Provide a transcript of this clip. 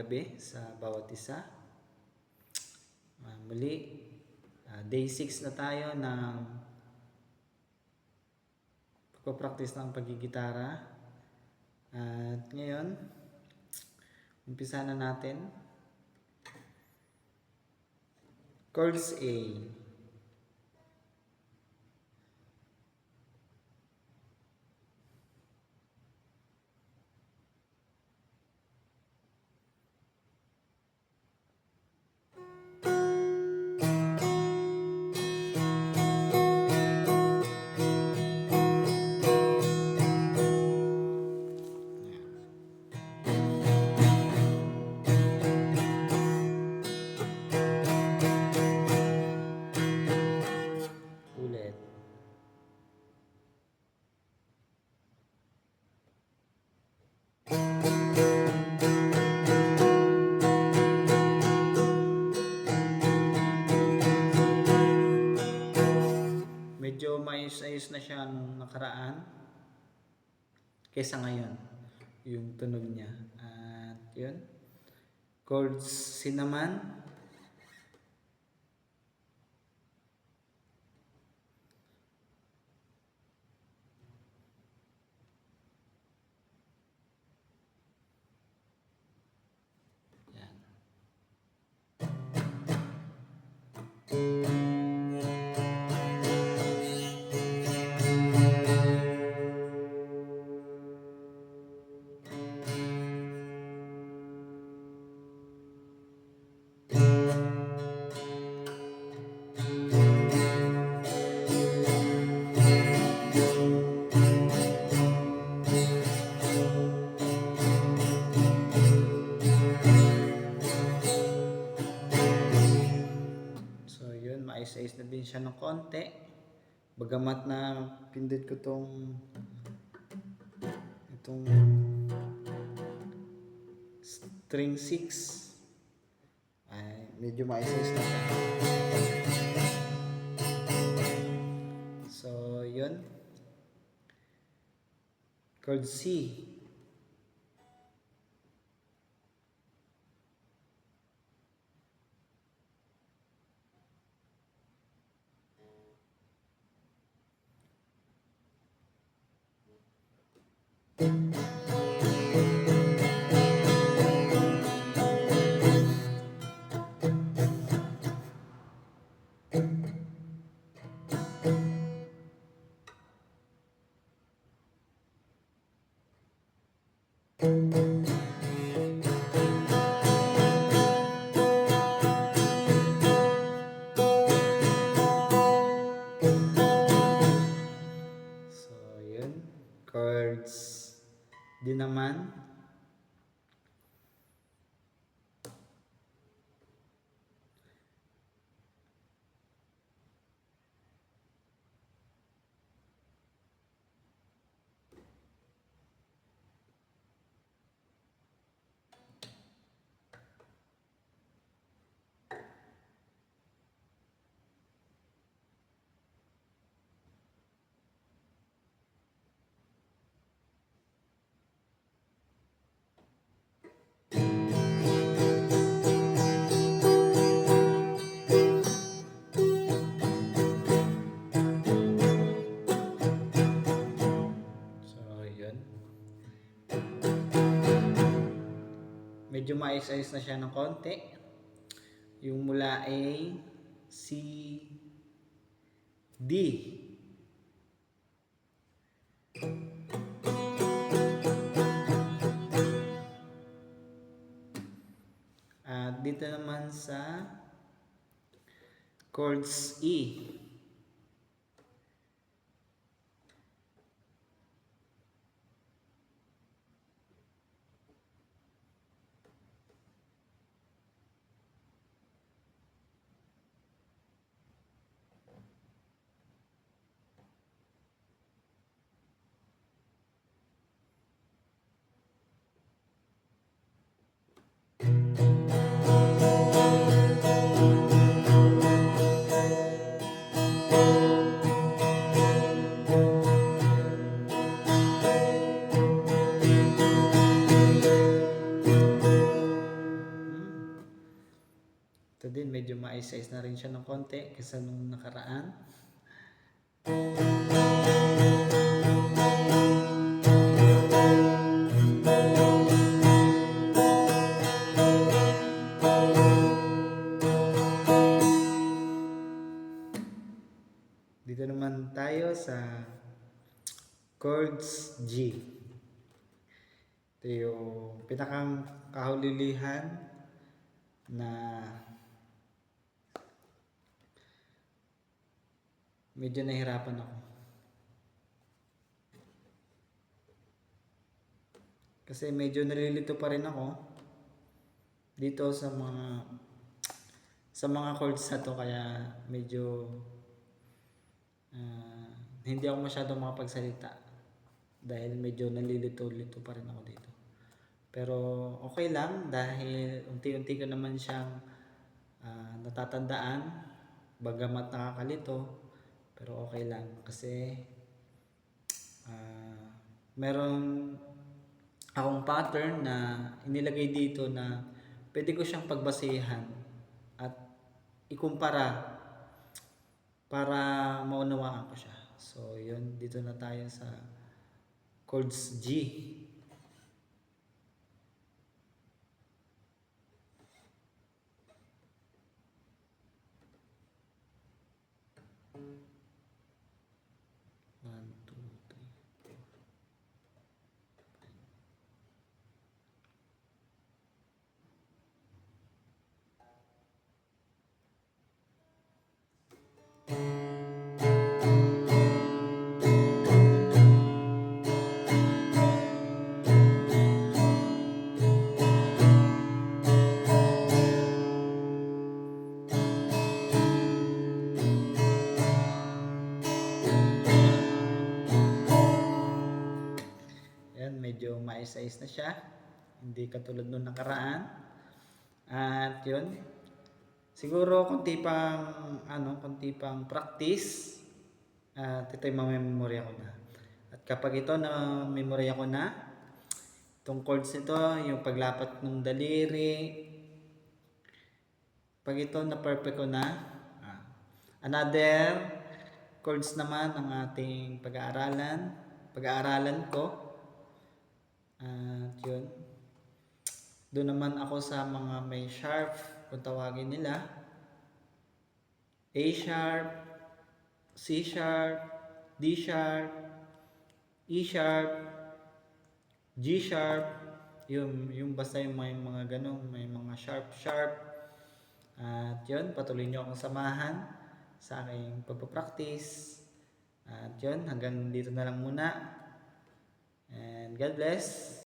gabi sa bawat isa. Muli, day 6 na tayo ng pagpapractice ng pagigitara. At ngayon, umpisa na natin. Chords A. Medyo maayos-ayos na siya nung nakaraan kaysa ngayon yung tunog niya. At yun, chords C naman. Yan. Maayos-ayos na din siya ng konti. Bagamat na pindot ko itong string 6 ay medyo maayos-ayos na siya. So yun, chord C. Chords D naman. Medyo maayos-ayos na siya ng konti. Yung mula A, C, D. At dito naman sa chords E. Ito din, medyo mais-ayos na rin siya ng konti kaysa nung nakaraan. Dito naman tayo sa chords G. Ito yung pinakang kahululihan na medyo nahirapan ako. Kasi medyo nalilito pa rin ako dito sa mga chords na to, kaya medyo hindi ako masyadong makapagsalita dahil medyo nalilito-lito pa rin ako dito. Pero okay lang dahil unti-unti ko naman siyang natatandaan, bagamat nakakalito, pero okay lang kasi meron akong pattern na inilagay dito na pwede ko siyang pagbasihan at ikumpara para maunawaan ko siya. So yun, dito na tayo sa chords G. One, two, three, four. Ayan, medyo mais-ayos na siya. Hindi katulad nung nakaraan. At yun, siguro konti pang practice at ito'y mamemorya ko na. At kapag ito na memorya ko na, itong chords nito, yung paglapat ng daliri, pag ito na perfect ko na, another chords naman ng ating pag-aaralan ko. At yun, doon naman ako sa mga may sharp, kung tawagin nila, A sharp, C sharp, D sharp, E sharp, G sharp, yung basta yung may mga ganun, may mga sharp. At yun, patuloy nyo akong samahan sa aking pagpapractice. At yun, hanggang dito na lang muna. And God bless.